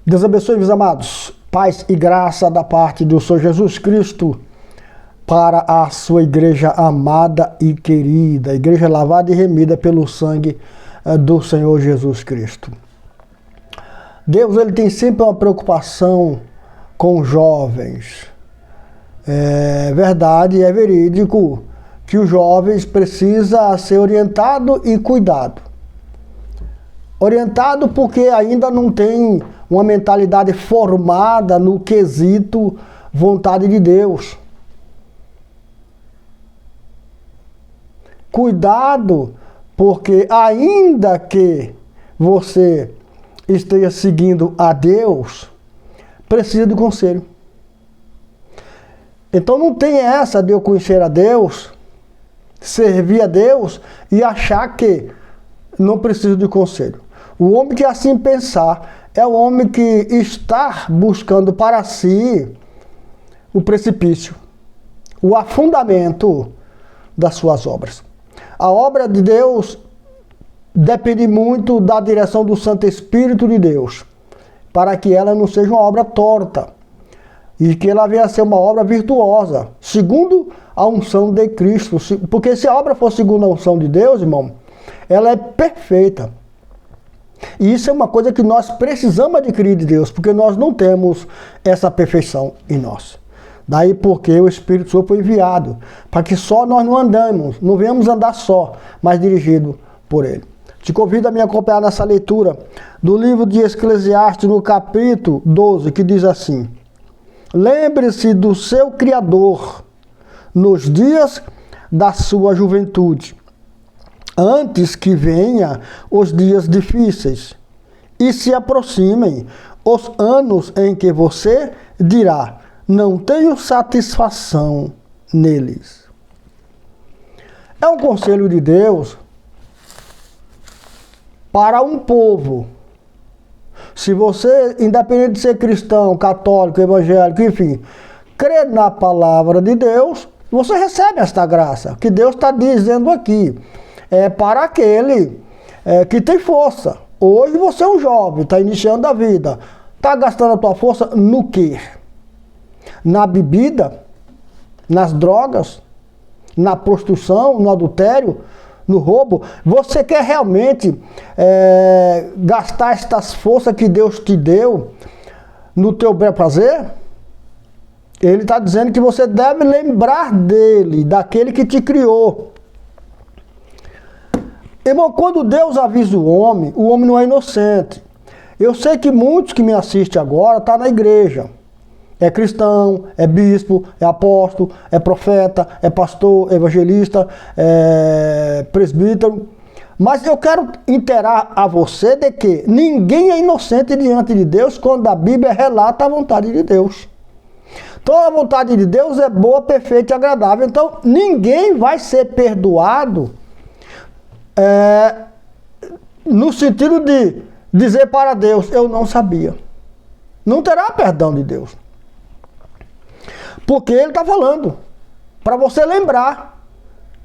Deus abençoe, meus amados. Paz e graça da parte do Senhor Jesus Cristo para a sua igreja amada e querida, igreja lavada e remida pelo sangue do Senhor Jesus Cristo. Deus, ele tem sempre uma preocupação com os jovens. É verdade, é verídico que os jovens precisam ser orientados e cuidados. Orientado porque ainda não tem uma mentalidade formada no quesito vontade de Deus. Cuidado, porque ainda que você esteja seguindo a Deus, precisa de conselho. Então não tem essa de eu conhecer a Deus, servir a Deus e achar que não preciso de conselho. O homem que assim pensar é o homem que está buscando para si o precipício, o afundamento das suas obras. A obra de Deus depende muito da direção do Santo Espírito de Deus, para que ela não seja uma obra torta e que ela venha a ser uma obra virtuosa, segundo a unção de Cristo. Porque se a obra for segundo a unção de Deus, irmão, ela é perfeita. E isso é uma coisa que nós precisamos adquirir de Deus, porque nós não temos essa perfeição em nós. Daí porque o Espírito Santo foi enviado, para que só nós não andamos, não venhamos andar só, mas dirigido por Ele. Te convido a me acompanhar nessa leitura do livro de Eclesiastes, no capítulo 12, que diz assim: lembre-se do seu Criador nos dias da sua juventude, antes que venham os dias difíceis e se aproximem os anos em que você dirá: não tenho satisfação neles. É um conselho de Deus para um povo. Se você, independente de ser cristão, católico, evangélico, enfim, crê na palavra de Deus, você recebe esta graça que Deus está dizendo aqui. É para aquele que tem força. Hoje você é um jovem, está iniciando a vida. Está gastando a tua força no quê? Na bebida? Nas drogas? Na prostituição? No adultério? No roubo? Você quer realmente gastar estas forças que Deus te deu no teu bel prazer? Ele está dizendo que você deve lembrar dele, daquele que te criou. Irmão, quando Deus avisa o homem não é inocente. Eu sei que muitos que me assistem agora estão na igreja. É cristão, é bispo, é apóstolo, é profeta, é pastor, é evangelista, é presbítero. Mas eu quero inteirar a você de que ninguém é inocente diante de Deus quando a Bíblia relata a vontade de Deus. Toda a vontade de Deus é boa, perfeita e agradável. Então ninguém vai ser perdoado no sentido de dizer para Deus: eu não sabia. Não terá perdão de Deus. Porque ele está falando para você lembrar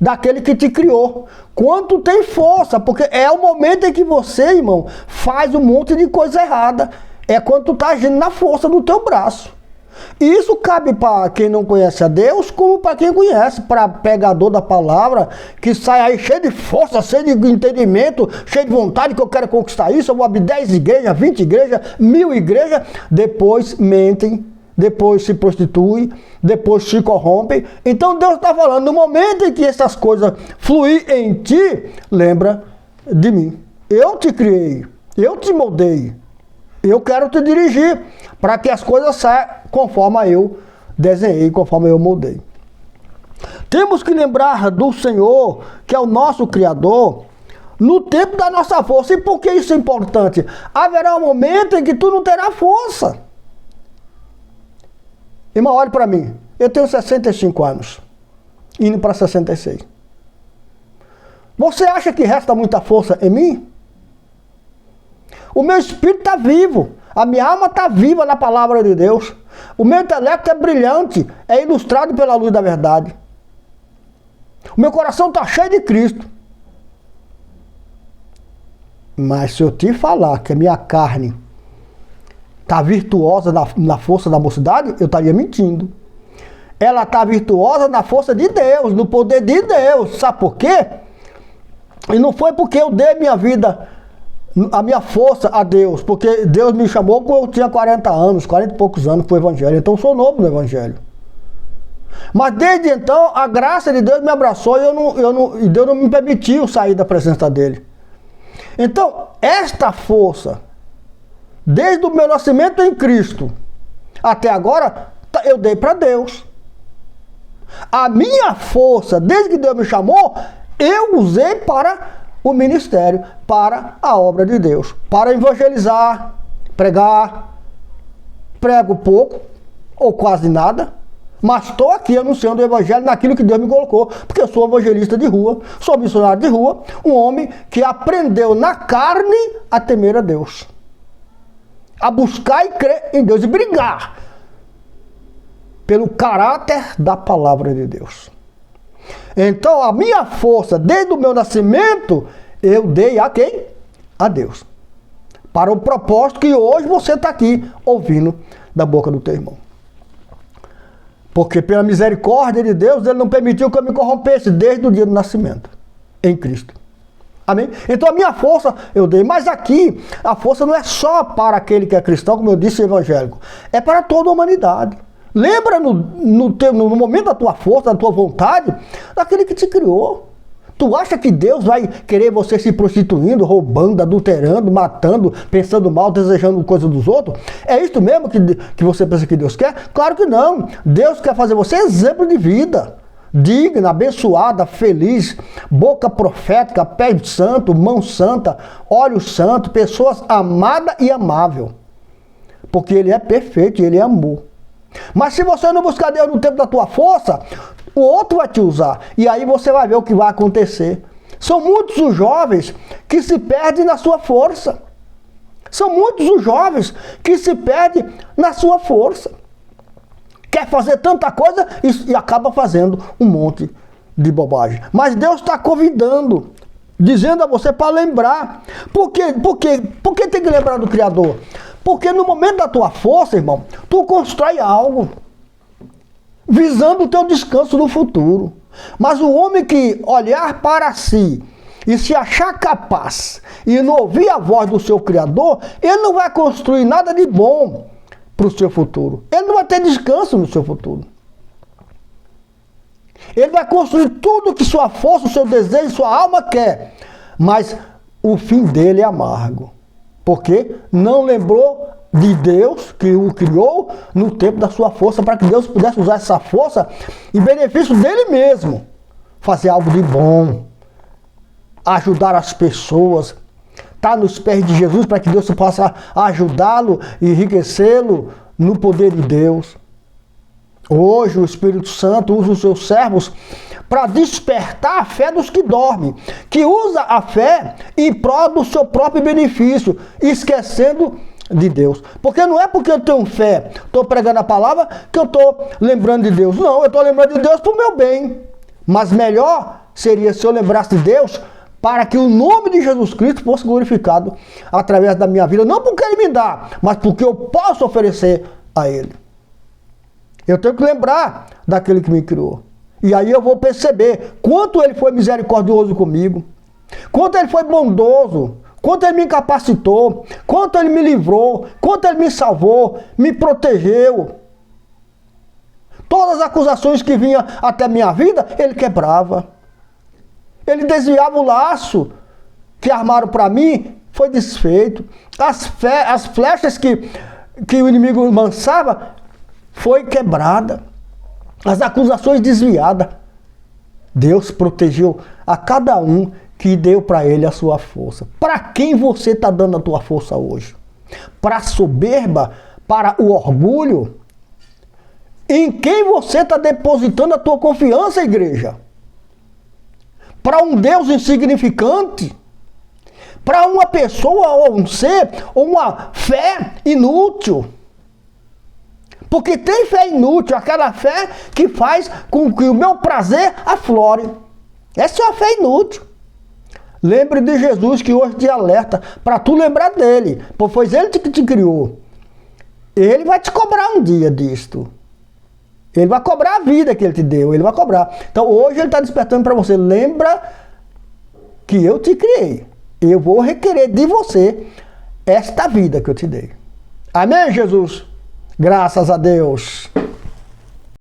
daquele que te criou. Quanto tem força, porque é o momento em que você, irmão, faz um monte de coisa errada. É quando tu está agindo na força do teu braço. E isso cabe para quem não conhece a Deus, como para quem conhece, para pregador da palavra, que sai aí cheio de força, cheio de entendimento, cheio de vontade, que eu quero conquistar isso, eu vou abrir 10 igrejas, 20 igrejas, 1000 igrejas, depois mentem, depois se prostituem, depois se corrompem. Então Deus está falando, no momento em que essas coisas fluírem em ti, lembra de mim. Eu te criei, eu te moldei, eu quero te dirigir, para que as coisas saiam conforme eu desenhei, conforme eu moldei. Temos que lembrar do Senhor, que é o nosso Criador, no tempo da nossa força. E por que isso é importante? Haverá um momento em que tu não terá força. Irmão, olhe para mim. Eu tenho 65 anos, indo para 66. Você acha que resta muita força em mim? O meu espírito está vivo. A minha alma está viva na palavra de Deus. O meu intelecto é brilhante, é ilustrado pela luz da verdade. O meu coração está cheio de Cristo. Mas se eu te falar que a minha carne está virtuosa na força da mocidade, eu estaria mentindo. Ela está virtuosa na força de Deus, no poder de Deus. Sabe por quê? E não foi porque eu dei minha vida, a minha força a Deus, porque Deus me chamou quando eu tinha 40 anos, 40 e poucos anos para o Evangelho. Então eu sou novo no Evangelho. Mas desde então, a graça de Deus me abraçou e Deus não me permitiu sair da presença dele. Então, esta força, desde o meu nascimento em Cristo até agora, eu dei para Deus. A minha força, desde que Deus me chamou, eu usei para o ministério, para a obra de Deus, para evangelizar, pregar. Prego pouco, ou quase nada, mas estou aqui anunciando o evangelho naquilo que Deus me colocou, porque eu sou evangelista de rua, sou missionário de rua, um homem que aprendeu na carne a temer a Deus, a buscar e crer em Deus e brigar pelo caráter da palavra de Deus. Então a minha força, desde o meu nascimento, eu dei a quem? A Deus. Para o propósito que hoje você está aqui ouvindo da boca do teu irmão. Porque pela misericórdia de Deus, Ele não permitiu que eu me corrompesse desde o dia do nascimento, em Cristo. Amém? Então a minha força eu dei, mas aqui a força não é só para aquele que é cristão, como eu disse, evangélico, é para toda a humanidade. Lembra no momento da tua força, da tua vontade, daquele que te criou. Tu acha que Deus vai querer você se prostituindo, roubando, adulterando, matando, pensando mal, desejando coisa dos outros? É isso mesmo que você pensa que Deus quer? Claro que não. Deus quer fazer você exemplo de vida. Digna, abençoada, feliz, boca profética, pé santo, mão santa, olho santo, pessoas amada e amável. Porque Ele é perfeito e Ele é amor. Mas se você não buscar Deus no tempo da tua força, o outro vai te usar. E aí você vai ver o que vai acontecer. São muitos os jovens que se perdem na sua força. São muitos os jovens que se perdem na sua força. Quer fazer tanta coisa e acaba fazendo um monte de bobagem. Mas Deus está convidando, dizendo a você para lembrar. Por que tem que lembrar do Criador? Porque no momento da tua força, irmão, tu constrói algo, visando o teu descanso no futuro. Mas o homem que olhar para si e se achar capaz e não ouvir a voz do seu Criador, ele não vai construir nada de bom para o seu futuro. Ele não vai ter descanso no seu futuro. Ele vai construir tudo que sua força, o seu desejo, sua alma quer. Mas o fim dele é amargo. Porque não lembrou de Deus, que o criou, no tempo da sua força, para que Deus pudesse usar essa força em benefício dele mesmo. Fazer algo de bom, ajudar as pessoas, estar nos pés de Jesus para que Deus possa ajudá-lo e enriquecê-lo no poder de Deus. Hoje o Espírito Santo usa os seus servos para despertar a fé dos que dormem, que usa a fé em prol do seu próprio benefício, esquecendo de Deus. Porque não é porque eu tenho fé, estou pregando a palavra, que eu estou lembrando de Deus. Não, eu estou lembrando de Deus para o meu bem. Mas melhor seria se eu lembrasse de Deus para que o nome de Jesus Cristo fosse glorificado através da minha vida. Não porque Ele me dá, mas porque eu posso oferecer a Ele. Eu tenho que lembrar daquele que me criou. E aí eu vou perceber quanto Ele foi misericordioso comigo, quanto Ele foi bondoso, quanto Ele me capacitou, quanto Ele me livrou, quanto Ele me salvou, me protegeu. Todas as acusações que vinham até a minha vida, Ele quebrava. Ele desviava o laço que armaram para mim, foi desfeito. As flechas que o inimigo lançava, foi quebrada. As acusações desviadas. Deus protegeu a cada um que deu para ele a sua força. Para quem você está dando a tua força hoje? Para a soberba? Para o orgulho? Em quem você está depositando a tua confiança, igreja? Para um Deus insignificante? Para uma pessoa ou um ser, ou uma fé inútil? Porque tem fé inútil, aquela fé que faz com que o meu prazer aflore. Essa é uma fé inútil. Lembre de Jesus, que hoje te alerta para tu lembrar dele, pois foi ele que te criou. Ele vai te cobrar um dia disto. Ele vai cobrar a vida que ele te deu, ele vai cobrar. Então hoje ele está despertando para você. Lembra que eu te criei. Eu vou requerer de você esta vida que eu te dei. Amém, Jesus? Graças a Deus.